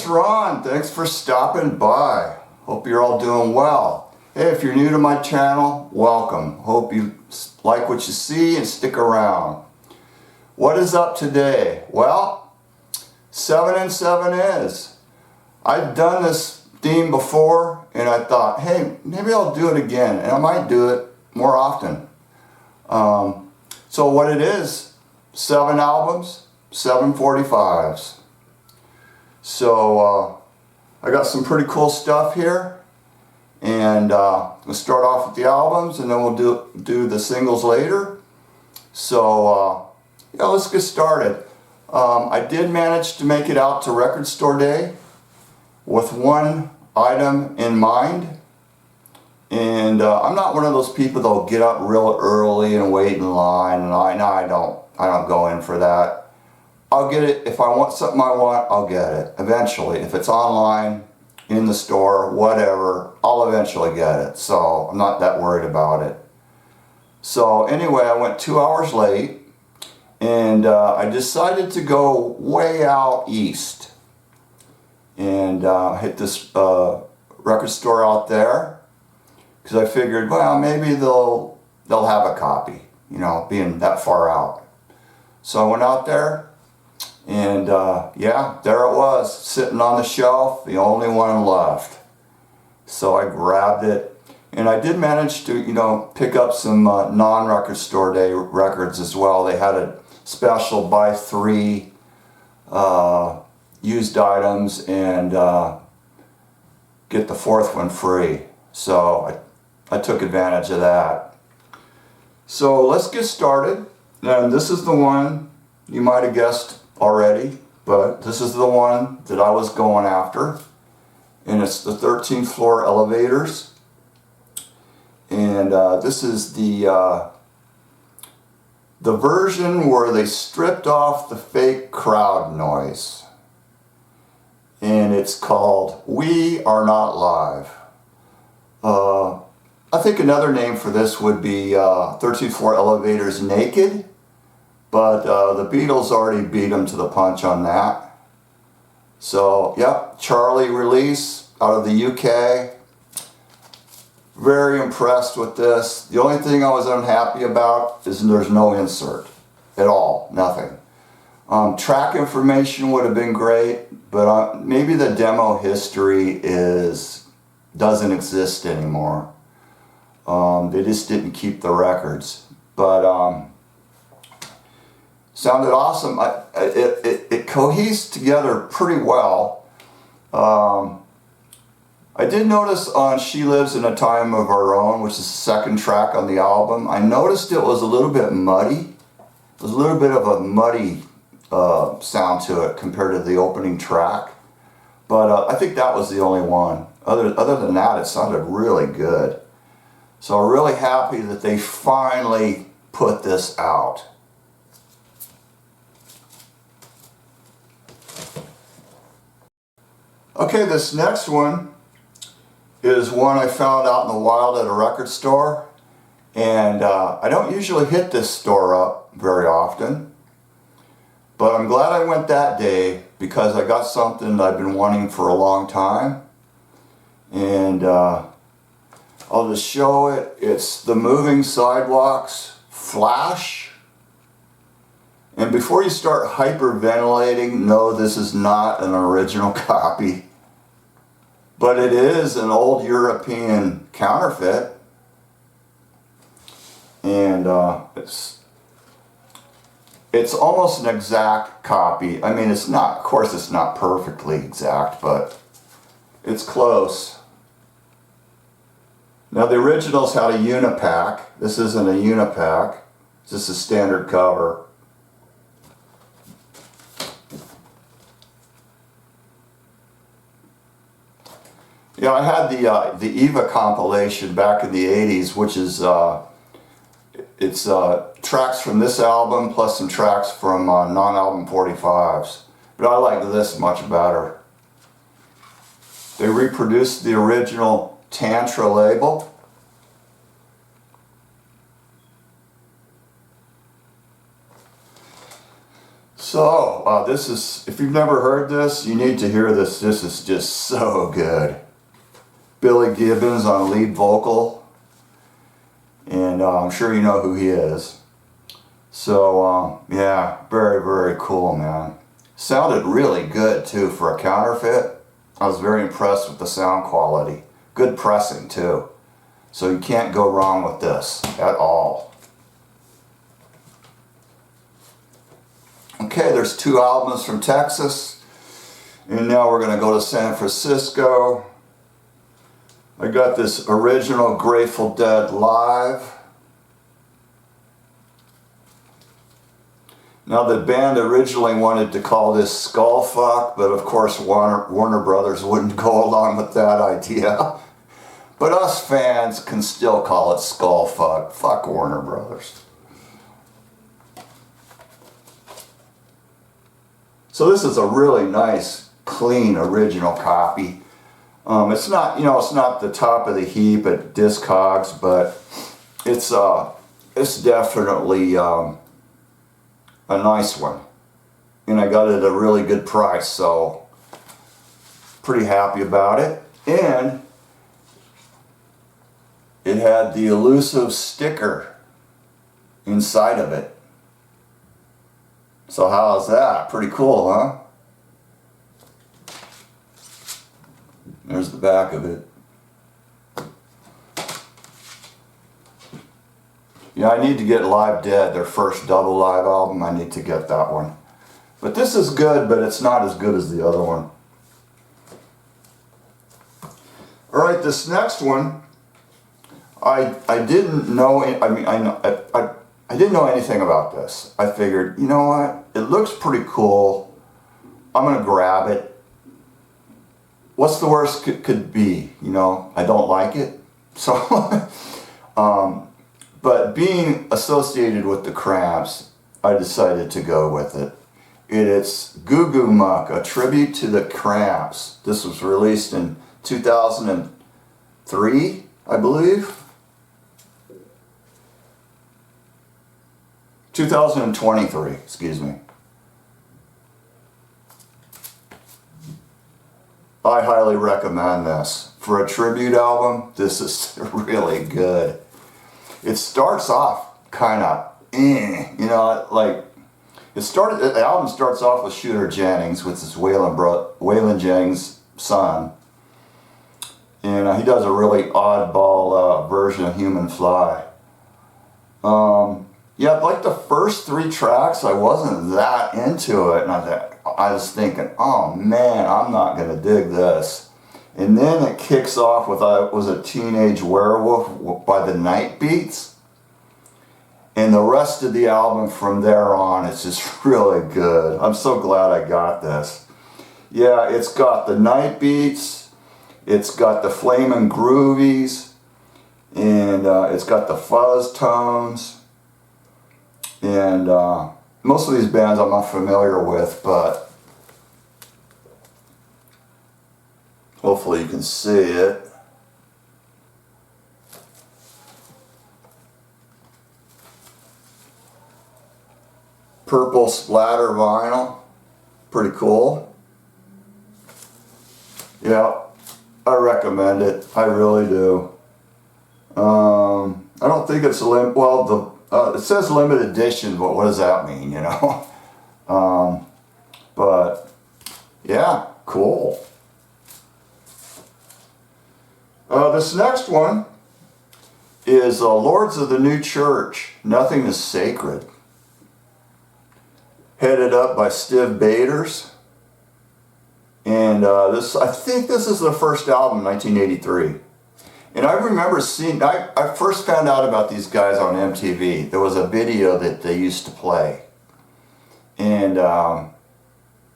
it's Ron. Thanks for stopping by. Hope you're all doing well. Hey, if you're new to my channel, welcome. Hope you like what you see and stick around. What is up today? Well, 7 and 7 is. I've done this theme before and I thought, hey, maybe I'll do it again, and I might do it more often. So what it is, 7 albums, 7 45s. So I got some pretty cool stuff here, and we'll start off with the albums and then we'll do the singles later. So yeah, let's get started. I did manage to make it out to Record Store Day with one item in mind, and I'm not one of those people that'll get up real early and wait in line, and I don't go in for that. I'll get it. If I want something I want, I'll get it eventually. If it's online, in the store, whatever, I'll eventually get it. So I'm not that worried about it. So anyway, I went 2 hours late, and I decided to go way out east and hit this record store out there, because I figured, well, maybe they'll have a copy, you know, being that far out. So I went out there, and yeah, there it was, sitting on the shelf, the only one left. So I grabbed it, and I did manage to, you know, pick up some non-Record Store Day records as well. They had a special buy 3 used items and get the 4th one free. So I took advantage of that. So let's get started. And this is the one you might have guessed already, but this is the one that I was going after, and it's the 13th Floor Elevators. And this is the version where they stripped off the fake crowd noise, and it's called We Are Not Live. I think another name for this would be 13th Floor Elevators Naked, but the Beatles already beat them to the punch on that. So yep, Charlie release out of the UK. Very impressed with this. The only thing I was unhappy about is there's no insert at all, nothing. Track information would have been great, but maybe the demo history doesn't exist anymore. They just didn't keep the records, but sounded awesome. It cohesed together pretty well. I did notice on She Lives in a Time of Our Own, which is the second track on the album, I noticed it was a little bit muddy. There's a little bit of a muddy sound to it compared to the opening track. But I think that was the only one. Other than that, it sounded really good. So I'm really happy that they finally put this out. Okay, this next one is one I found out in the wild at a record store, and I don't usually hit this store up very often, but I'm glad I went that day because I got something that I've been wanting for a long time, and I'll just show it. It's the Moving Sidewalks Flash. And before you start hyperventilating, no, this is not an original copy, but it is an old European counterfeit, and it's almost an exact copy. I mean, it's not, of course it's not perfectly exact, but it's close. Now the originals had a unipack. This isn't a unipack, it's just a standard cover. Yeah, I had the Eva compilation back in the 80s, which is it's tracks from this album plus some tracks from non-album 45s. But I like this much better. They reproduced the original Tantra label. So, this is, if you've never heard this, you need to hear this. This is just so good. Billy Gibbons on lead vocal, and I'm sure you know who he is. So, yeah, very, very cool, man. Sounded really good, too, for a counterfeit. I was very impressed with the sound quality. Good pressing, too. So you can't go wrong with this at all. Okay, there's 2 albums from Texas. And now we're going to go to San Francisco. I got this original Grateful Dead Live. Now the band originally wanted to call this Skullfuck, but of course Warner Brothers wouldn't go along with that idea. But us fans can still call it Skullfuck. Fuck Warner Brothers. So this is a really nice, clean, original copy. It's not, you know, it's not the top of the heap at Discogs, but it's definitely a nice one. And I got it at a really good price, so pretty happy about it. And it had the elusive sticker inside of it. So how's that? Pretty cool, huh? There's the back of it. Yeah, I need to get Live Dead, their first double live album. I need to get that one. But this is good, but it's not as good as the other one. Alright, this next one, I didn't know, I didn't know anything about this. I figured, you know what, it looks pretty cool. I'm going to grab it. What's the worst could be? You know, I don't like it. So, but being associated with the Cramps, I decided to go with it. It's Goo Goo Muck, a tribute to the Cramps. This was released in 2003, I believe. 2023, excuse me. I highly recommend this. For a tribute album, this is really good. It starts off kind of, you know, like, the album starts off with Shooter Jennings, which is Waylon Jennings' son. And he does a really oddball version of Human Fly. Yeah, like the first 3 tracks, I wasn't that into it, and I was thinking, oh man, I'm not gonna dig this. And then it kicks off with was a Teenage Werewolf by the Night Beats. And the rest of the album from there on, it's just really good. I'm so glad I got this. Yeah, it's got the Night Beats, it's got the Flamin' Groovies, and it's got the fuzz tones. And most of these bands I'm not familiar with, but hopefully you can see it. Purple splatter vinyl, pretty cool. Yeah, I recommend it. I really do. I don't think it's it says limited edition, but what does that mean, you know? But yeah, cool. This next one is Lords of the New Church, Nothing is Sacred. Headed up by Stiv Bators. And I think this is their first album, 1983. And I remember seeing, I first found out about these guys on MTV. There was a video that they used to play. And I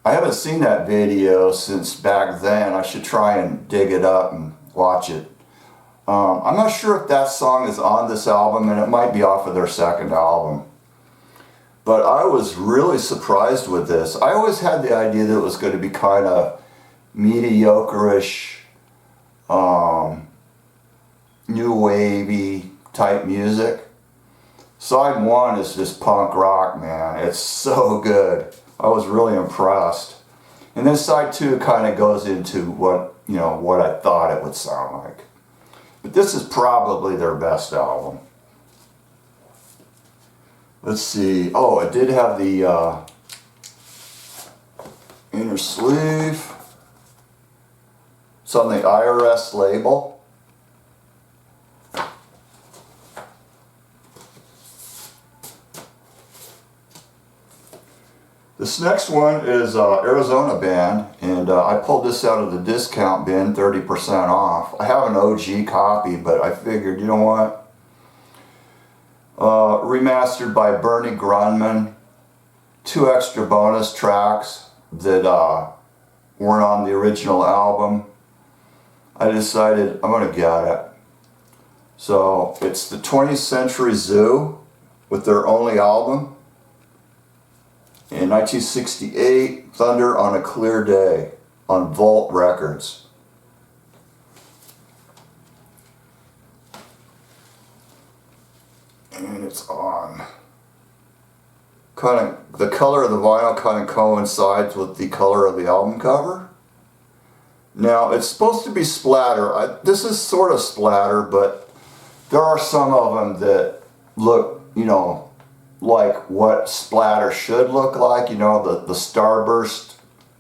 haven't seen that video since back then. I should try and dig it up and watch it. I'm not sure if that song is on this album, and it might be off of their second album. But I was really surprised with this. I always had the idea that it was going to be kind of mediocre-ish, new wavy type music. Side 1 is just punk rock, man. It's so good. I was really impressed. And then side 2 kind of goes into what, you know, what I thought it would sound like. But this is probably their best album. Let's see. Oh, it did have the inner sleeve. It's on the IRS label. This next one is Arizona band, and I pulled this out of the discount bin, 30% off. I have an OG copy, but I figured, you know what? Remastered by Bernie Grunman. 2 extra bonus tracks that weren't on the original album. I decided I'm going to get it. So it's the 20th Century Zoo with their only album. In 1968, Thunder on a Clear Day on Vault Records. And it's on. Kind of, the color of the vinyl kind of coincides with the color of the album cover. Now, it's supposed to be splatter. This is sort of splatter, but there are some of them that look, you know, like what splatter should look like, you know, the starburst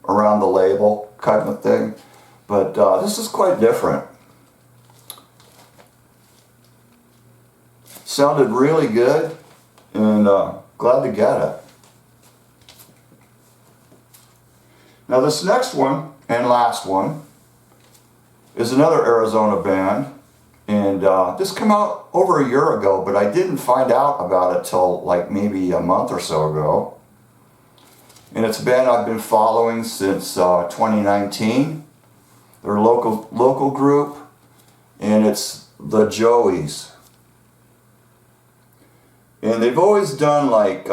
around the label kind of thing. But this is quite different. Sounded really good, and glad to get it. Now this next one, and last one, is another Arizona band. And this came out over a year ago, but I didn't find out about it till like maybe a month or so ago. And it's a band I've been following since 2019. They're a local group, and it's the Joeys. And they've always done like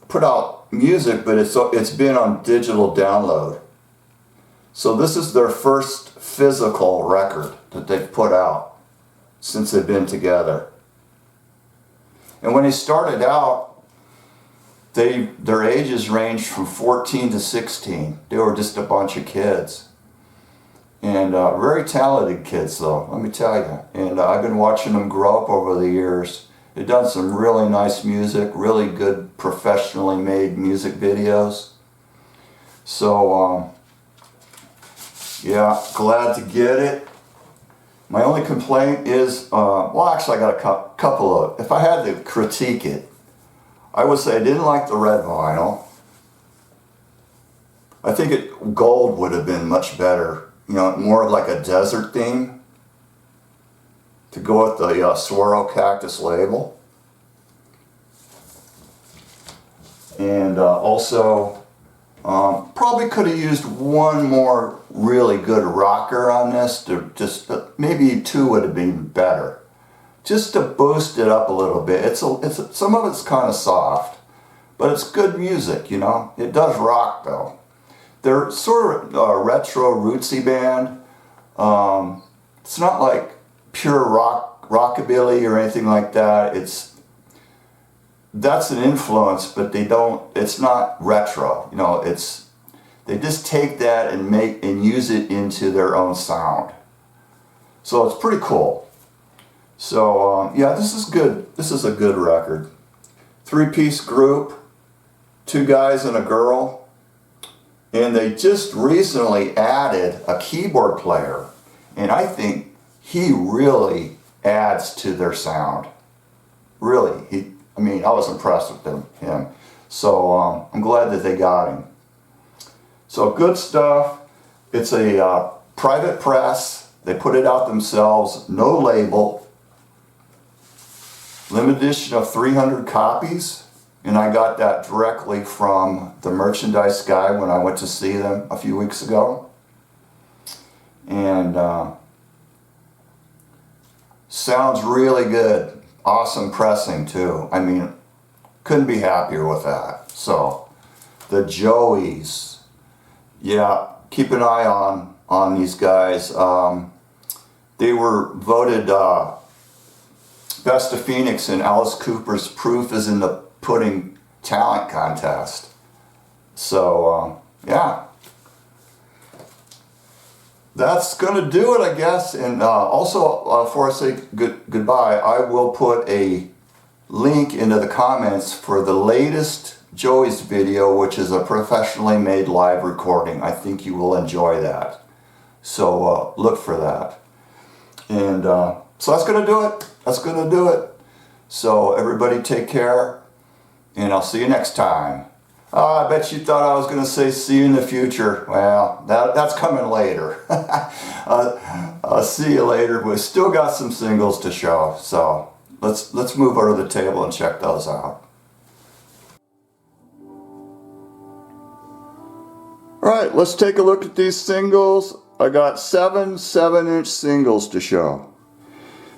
put out music, but it's been on digital download. So this is their first physical record that they've put out since they've been together. And when they started out, their ages ranged from 14 to 16. They were just a bunch of kids. And very talented kids though, let me tell you. And I've been watching them grow up over the years. They've done some really nice music, really good professionally made music videos. So, yeah, glad to get it. My only complaint is, well actually I got a couple of, if I had to critique it, I would say I didn't like the red vinyl. I think gold would have been much better, you know, more of like a desert theme to go with the Swirl Cactus label. And also, probably could have used one more really good rocker on this, to just maybe 2 would have been better, just to boost it up a little bit. Some of it's kind of soft, but it's good music, you know. It does rock though. They're sort of a retro rootsy band. It's not like pure rockabilly or anything like that. That's an influence, but it's not retro, you know. They just take that and use it into their own sound. So it's pretty cool. So yeah, this is good. This is a good record. 3-piece group, 2 guys and a girl, and they just recently added a keyboard player, and I think he really adds to their sound. Really, I mean, I was impressed with him. So I'm glad that they got him. So good stuff. It's a private press. They put it out themselves, no label. Limited edition of 300 copies. And I got that directly from the merchandise guy when I went to see them a few weeks ago. And sounds really good. Awesome pressing too. I mean, couldn't be happier with that. So, the Joeys. Yeah, keep an eye on these guys. They were voted Best of Phoenix in Alice Cooper's Proof is in the Pudding talent contest. So, yeah. That's going to do it, I guess. And also, before I say goodbye, I will put a link into the comments for the latest Joey's video, which is a professionally made live recording. I think you will enjoy that. So look for that. And so that's going to do it. That's going to do it. So everybody take care, and I'll see you next time. I bet you thought I was going to say see you in the future. Well, that's coming later. I'll see you later. We've still got some singles to show. So let's move over to the table and check those out. Alright, let's take a look at these singles. I got 7 7-inch singles to show.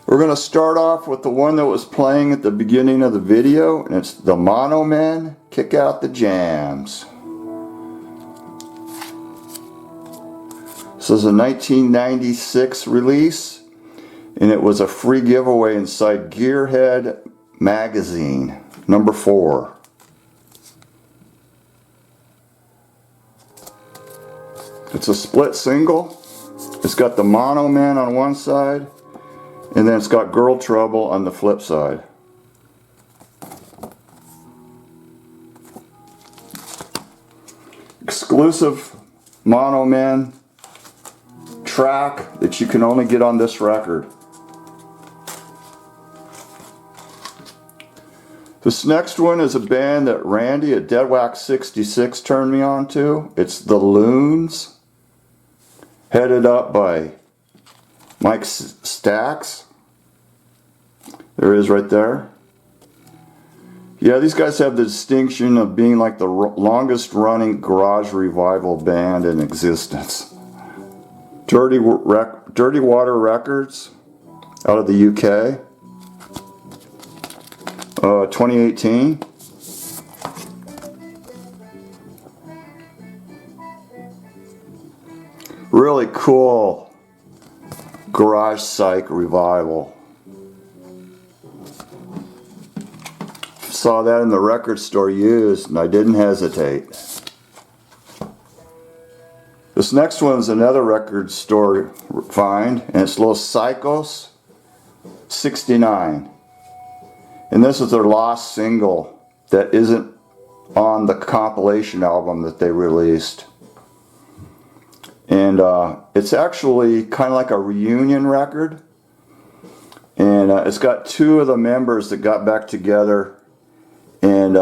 We're going to start off with the one that was playing at the beginning of the video, and it's the Mono Men, Kick Out the Jams. This is a 1996 release, and it was a free giveaway inside Gearhead magazine, number 4. It's a split single. It's got the Mono Men on one side, and then it's got Girl Trouble on the flip side. Exclusive Mono Men track that you can only get on this record. This next one is a band that Randy at Deadwax 66 turned me on to. It's the Loons, headed up by Mike Stacks. There he is right there. Yeah, these guys have the distinction of being like the longest running garage revival band in existence. Dirty Water Records out of the UK. 2018. Really cool garage psych revival. Saw that in the record store used, and I didn't hesitate. This next one is another record store find, and it's Los Psychos 69. And this is their lost single that isn't on the compilation album that they released. And it's actually kind of like a reunion record. And it's got 2 of the members that got back together. And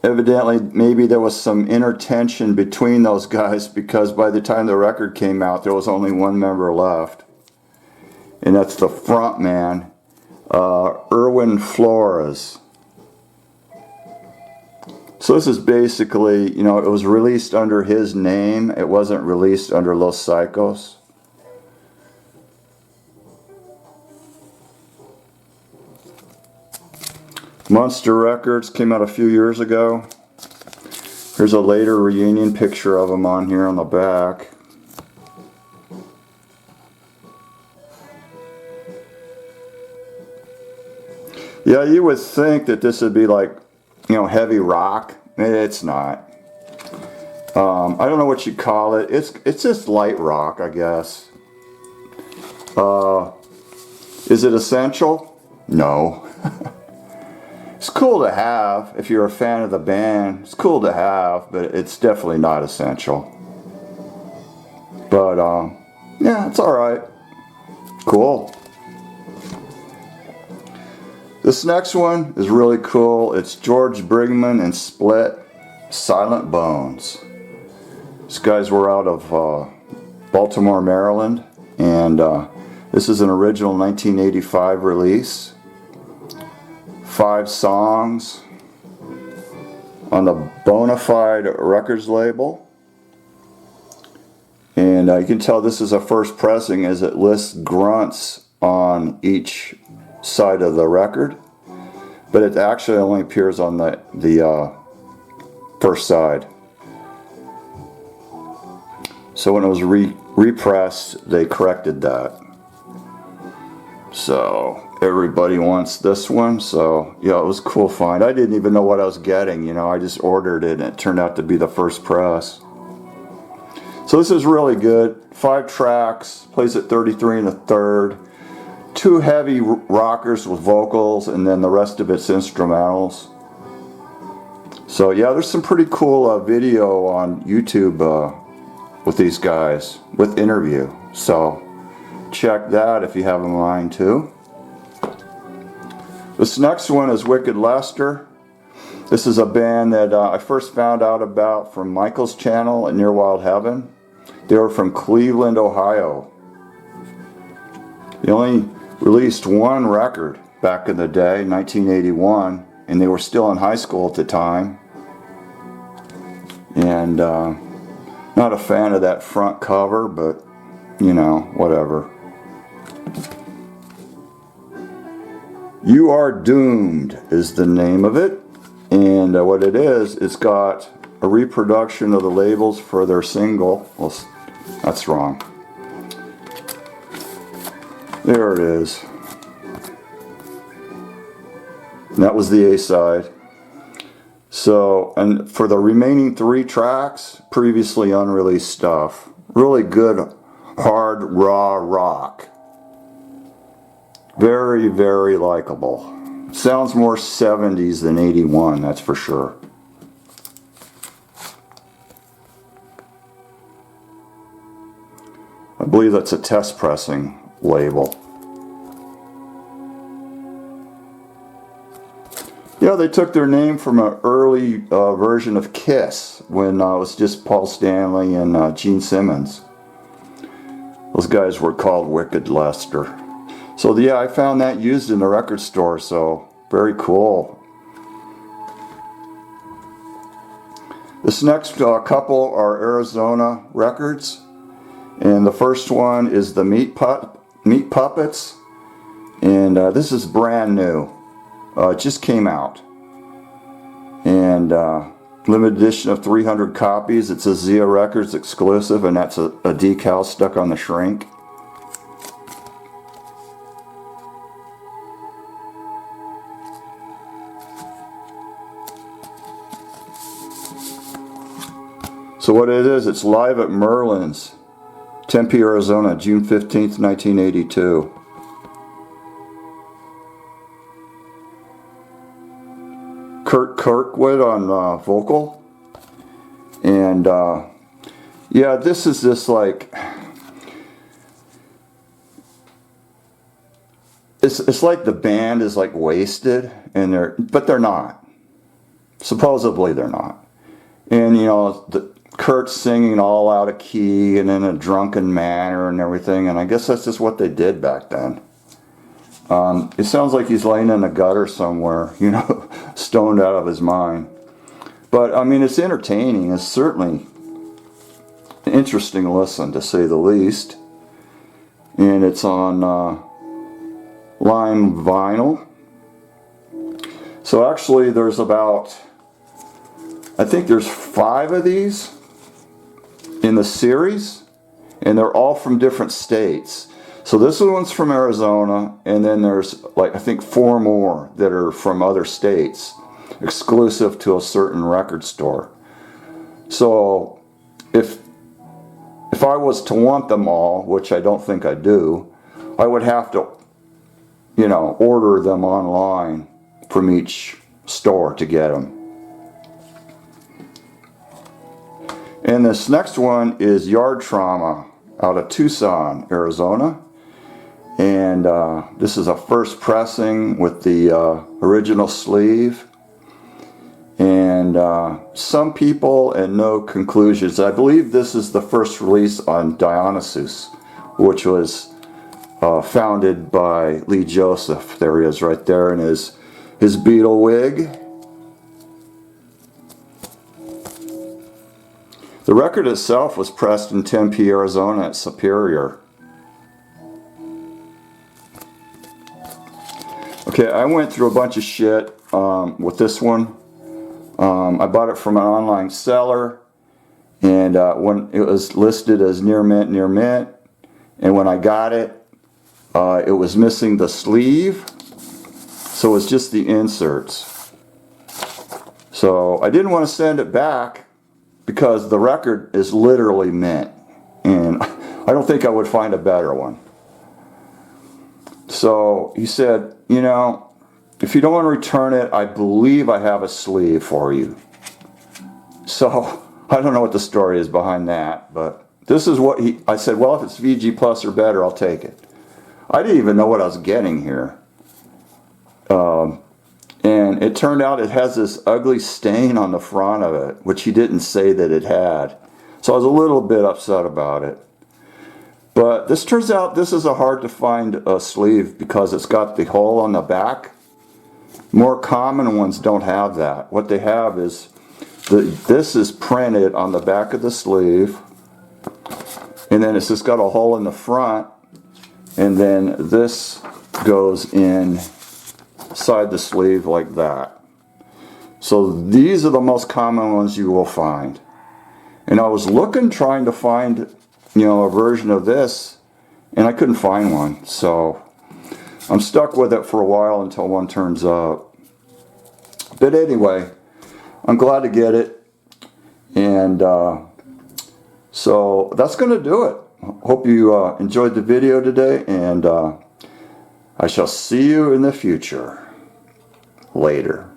evidently maybe there was some inner tension between those guys, because by the time the record came out there was only one member left. And that's the front man, Erwin Flores. So this is basically, you know, it was released under his name. It wasn't released under Los Psychos. Monster Records came out a few years ago. Here's a later reunion picture of them on here on the back. Yeah, you would think that this would be like, you know, heavy rock. It's not. I don't know what you call it. It's just light rock, I guess. Is it essential? No. It's cool to have if you're a fan of the band. It's cool to have, but it's definitely not essential. But yeah, it's all right. Cool. This next one is really cool. It's George Brigman and Split, Silent Bones. These guys were out of Baltimore, Maryland, and this is an original 1985 release. 5 songs on the Bonafide Records label. And you can tell this is a first pressing as it lists grunts on each side of the record, but it actually only appears on the first side. So when it was repressed, they corrected that. So everybody wants this one, so yeah, it was a cool find. I didn't even know what I was getting, you know, I just ordered it and it turned out to be the first press. So this is really good. 5 tracks, plays at 33 1/3. 2 heavy rockers with vocals, and then the rest of it's instrumentals. So yeah, there's some pretty cool video on YouTube with these guys, with interview. So check that if you have a mind to. This next one is Wicked Lester. This is a band that I first found out about from Michael's channel at Near Wild Heaven. They were from Cleveland, Ohio. They only released 1 record back in the day, 1981, and they were still in high school at the time. And not a fan of that front cover, but you know, whatever. You Are Doomed is the name of it, and what it is, it's got a reproduction of the labels for their single. Well, that's wrong. There it is. And that was the A-side. So, and for the remaining 3 tracks, previously unreleased stuff. Really good, hard, raw rock. Very, very likable. Sounds more 70s than 81, that's for sure. I believe that's a test pressing label. Yeah, they took their name from an early version of Kiss when it was just Paul Stanley and Gene Simmons. Those guys were called Wicked Lester. So yeah, I found that used in the record store, so very cool. This next couple are Arizona records. And the first one is the Meat Puppets, and this is brand new. It just came out, and limited edition of 300 copies. It's a Zia Records exclusive, and that's a decal stuck on the shrink. So what it is, it's live at Merlin's, Tempe, Arizona, June 15th, 1982. Kurt Kirkwood on vocal. And yeah, this is just like, it's like the band is like wasted, and but they're not. Supposedly they're not. And you know, Kurt's singing all out of key and in a drunken manner and everything, and I guess that's just what they did back then. It sounds like he's laying in a gutter somewhere, you know, stoned out of his mind. But I mean, it's entertaining. It's certainly an interesting listen, to say the least. And it's on lime vinyl. So actually there's about, I think there's 5 of these in the series, and they're all from different states. So this one's from Arizona, and then there's like, I think 4 more that are from other states, exclusive to a certain record store. So if I was to want them all, which I don't think I do, I would have to, you know, order them online from each store to get them. And this next one is Yard Trauma out of Tucson, Arizona. And this is a first pressing with the original sleeve. And some people and no conclusions. I believe this is the first release on Dionysus, which was founded by Lee Joseph. There he is right there in his Beatle wig. The record itself was pressed in Tempe, Arizona at Superior. Okay, I went through a bunch of shit with this one. I bought it from an online seller, and when it was listed as near mint, and when I got it, it was missing the sleeve, so it's just the inserts. So I didn't want to send it back because the record is literally mint, and I don't think I would find a better one. So he said, you know, if you don't want to return it, I believe I have a sleeve for you. So I don't know what the story is behind that, but this is what I said, well, if it's VG Plus or better, I'll take it. I didn't even know what I was getting here. And it turned out it has this ugly stain on the front of it, which he didn't say that it had. So I was a little bit upset about it. But this turns out this is a hard to find sleeve because it's got the hole on the back. More common ones don't have that. What they have is, this is printed on the back of the sleeve. And then it's just got a hole in the front. And then this goes inside the sleeve like that. So these are the most common ones you will find. And I was looking, trying to find, you know, a version of this, and I couldn't find one. So I'm stuck with it for a while until one turns up. But anyway, I'm glad to get it. And so that's going to do it. Hope you enjoyed the video today, and I shall see you in the future. Later.